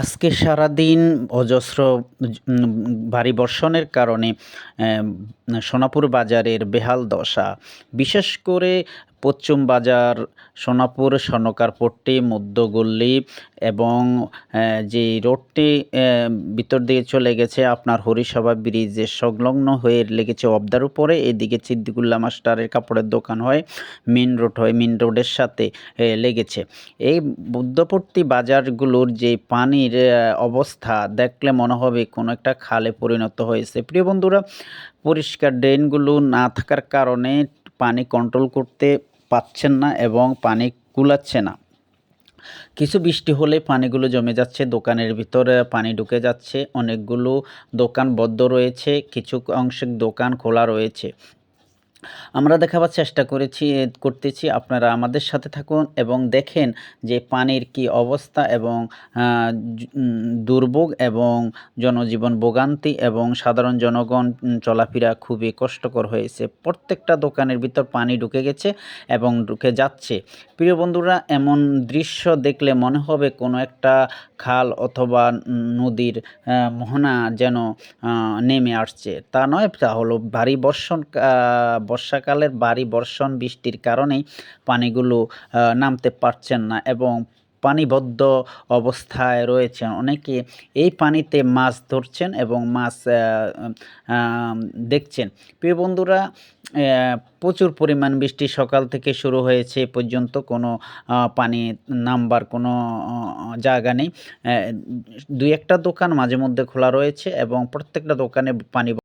আজকে সারাদিন অজস্র ভারী বর্ষণের কারণে সোনাপুর বাজারের বেহাল দশা। বিশেষ করে পশ্চিম বাজার, সোনাপুর, স্বর্ণকারপট্টি, মধ্যগল্লি এবং যে রোডটি ভিতর দিয়ে চলে গেছে আপনার হরিসভা ব্রিজের সংলগ্ন হয়ে লেগেছে অবদার উপরে। এদিকে সিদ্দিকুল্লাহ মাস্টারের কাপড়ের দোকান হয়, মেন রোড হয়, মেন রোডের সাথে লেগেছে। এই মধ্যবর্তী বাজারগুলোর যে পানির অবস্থা দেখলে মনে হবে কোনো একটা খালে পরিণত হয়েছে। প্রিয় বন্ধুরা, পরিষ্কার ড্রেনগুলো না থাকার কারণে পানি কন্ট্রোল করতে পারছেন না এবং পানি কুলাচ্ছে না। কিছু বৃষ্টি হলে পানিগুলো জমে যাচ্ছে, দোকানের ভিতরে পানি ঢুকে যাচ্ছে, অনেকগুলো দোকান বদ্ধ রয়েছে, কিছু অংশে দোকান খোলা রয়েছে। আমরা দেখাবার চেষ্টা করতেছি, আপনারা আমাদের সাথে থাকুন এবং দেখেন যে পানির কি অবস্থা এবং দুর্ভোগ এবং জনজীবন ভোগান্তি এবং সাধারণ জনগণ চলাফেরা খুবই কষ্টকর হয়েছে। প্রত্যেকটা দোকানের ভিতর পানি ঢুকে গেছে এবং ঢুকে যাচ্ছে। প্রিয় বন্ধুরা, এমন দৃশ্য দেখলে মনে হবে কোনো একটা খাল অথবা নদীর মোহনা যেন নেমে আসছে। তা নয়, তা হলো ভারী বর্ষাকালের ভারী বর্ষণ বৃষ্টির কারণেই পানিগুলো নামতে পারছেন না এবং পানিবদ্ধ অবস্থায় রয়েছেন। অনেকে এই পানিতে মাছ ধরছেন এবং মাছ দেখছেন। প্রিয় বন্ধুরা, প্রচুর পরিমাণ বৃষ্টি সকাল থেকে শুরু হয়েছে, এ পর্যন্ত কোনো পানি নামবার কোনো জায়গা নেই। দুই একটা দোকান মাঝে মধ্যে খোলা রয়েছে এবং প্রত্যেকটা দোকানে পানি